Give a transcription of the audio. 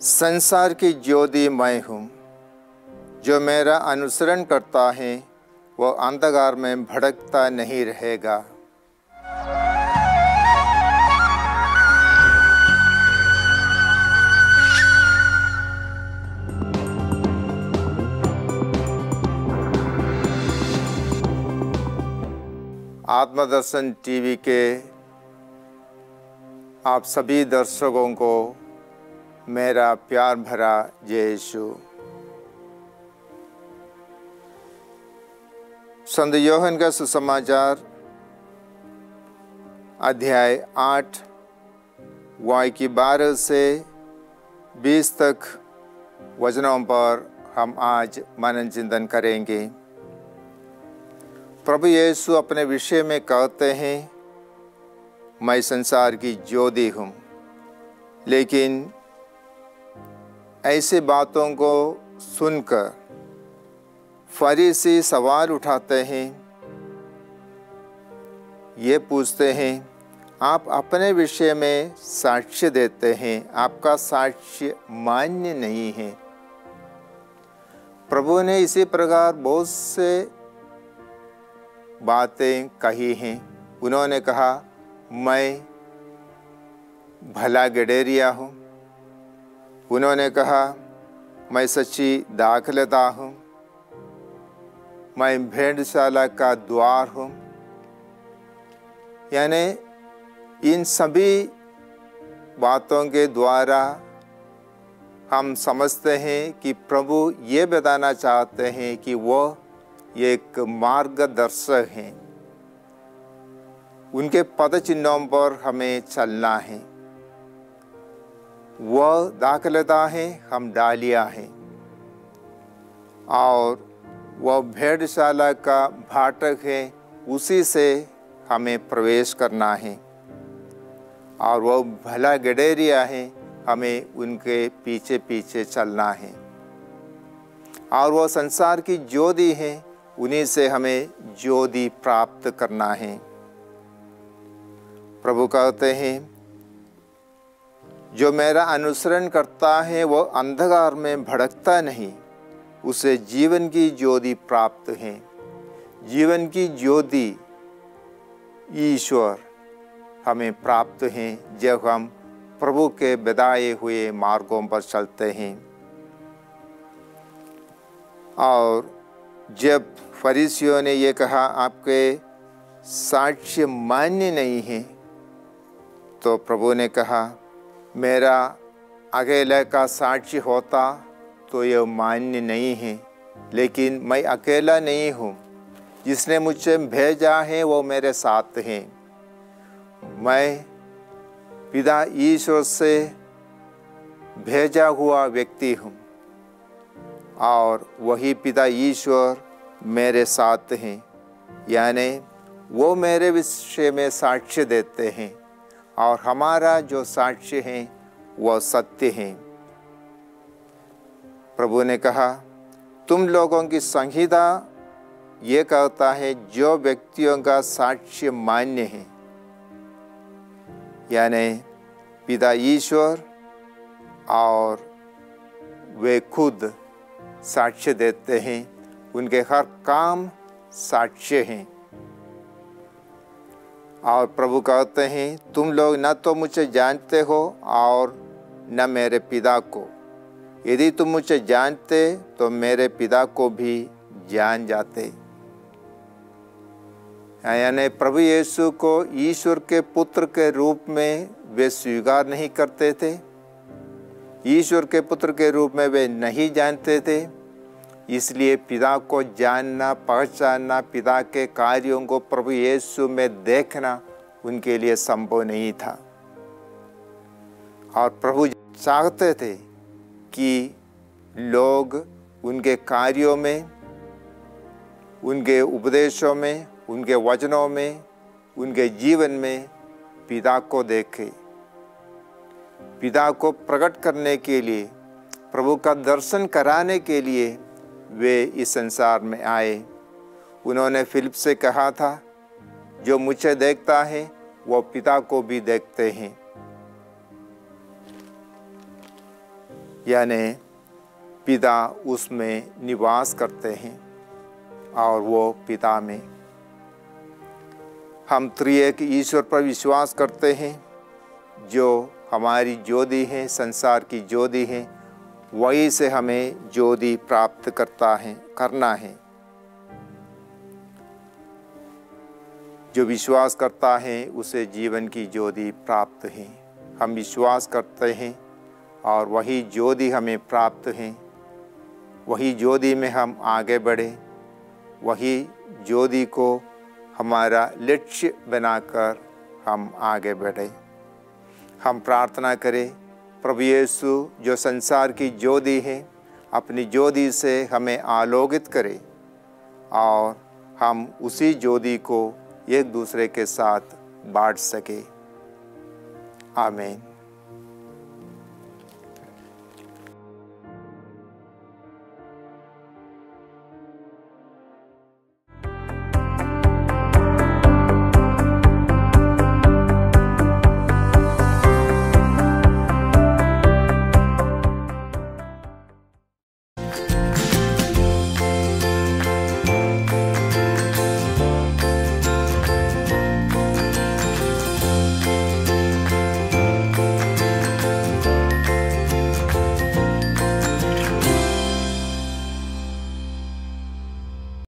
संसार की ज्योति मैं हूँ। जो मेरा अनुसरण करता है वह अंधकार में भटकता नहीं रहेगा। आत्मदर्शन टीवी के आप सभी दर्शकों को मेरा प्यार भरा जय यीशु। संत यूहन्ना का सुसमाचार अध्याय 8 वाक्य 12 से 20 तक वचनों पर हम आज मनन चिंतन करेंगे। प्रभु यीशु अपने विषय में कहते हैं, मैं संसार की ज्योति हूँ। लेकिन ऐसे बातों को सुनकर फरीसी सवाल उठाते हैं। ये पूछते हैं, आप अपने विषय में साक्ष्य देते हैं, आपका साक्ष्य मान्य नहीं है। प्रभु ने इसी प्रकार बहुत से बातें कही हैं। उन्होंने कहा, मैं भला गडेरिया हूँ। उन्होंने कहा, मैं सच्ची दाखलता हूँ। मैं भेड़शाला का द्वार हूँ। यानी इन सभी बातों के द्वारा हम समझते हैं कि प्रभु ये बताना चाहते हैं कि वो एक मार्गदर्शक हैं। उनके पद चिन्हों पर हमें चलना है। वह दाखलता है, हम डालियाँ हैं। और वह भेड़शाला का फाटक है, उसी से हमें प्रवेश करना है। और वह भला गडेरिया है, हमें उनके पीछे पीछे चलना है। और वह संसार की ज्योति है, उन्हीं से हमें ज्योति प्राप्त करना है। प्रभु कहते हैं, जो मेरा अनुसरण करता है वह अंधकार में भटकता नहीं, उसे जीवन की ज्योति प्राप्त है। जीवन की ज्योति ईश्वर हमें प्राप्त है जब हम प्रभु के बताए हुए मार्गों पर चलते हैं। और जब फरीसियों ने ये कहा, आपके साक्ष्य मान्य नहीं है, तो प्रभु ने कहा, मेरा अकेले का साक्ष्य होता तो यह मान्य नहीं है। लेकिन मैं अकेला नहीं हूँ, जिसने मुझे भेजा है वो मेरे साथ हैं। मैं पिता ईश्वर से भेजा हुआ व्यक्ति हूँ और वही पिता ईश्वर मेरे साथ हैं। यानी वो मेरे विषय में साक्ष्य देते हैं और हमारा जो साक्ष्य है वह सत्य है। प्रभु ने कहा, तुम लोगों की संहिता ये कहता है, जो व्यक्तियों का साक्ष्य मान्य है। यानी पिता ईश्वर और वे खुद साक्ष्य देते हैं, उनके हर काम साक्ष्य हैं। और प्रभु कहते हैं, तुम लोग न तो मुझे जानते हो और न मेरे पिता को। यदि तुम मुझे जानते तो मेरे पिता को भी जान जाते। यानी प्रभु यीशु को ईश्वर के पुत्र के रूप में वे स्वीकार नहीं करते थे। ईश्वर के पुत्र के रूप में वे नहीं जानते थे। इसलिए पिता को जानना, पहचानना, पिता के कार्यों को प्रभु यीशु में देखना उनके लिए संभव नहीं था। और प्रभु चाहते थे कि लोग उनके कार्यों में, उनके उपदेशों में, उनके वचनों में, उनके जीवन में पिता को देखें। पिता को प्रकट करने के लिए, प्रभु का दर्शन कराने के लिए वे इस संसार में आए। उन्होंने फिलिप से कहा था, जो मुझे देखता है वो पिता को भी देखते हैं। यानी पिता उसमें निवास करते हैं और वो पिता में। हम त्रिएक ईश्वर पर विश्वास करते हैं, जो हमारी ज्योति है, संसार की ज्योति है, वही से हमें ज्योति प्राप्त करना है। जो विश्वास करता है उसे जीवन की ज्योति प्राप्त है। हम विश्वास करते हैं और वही ज्योति हमें प्राप्त है। वही ज्योति में हम आगे बढ़े, वही ज्योति को हमारा लक्ष्य बनाकर हम आगे बढ़े। हम प्रार्थना करें, प्रभु यीशु जो संसार की ज्योति है, अपनी ज्योति से हमें आलोकित करे और हम उसी ज्योति को एक दूसरे के साथ बांट सके। आमीन।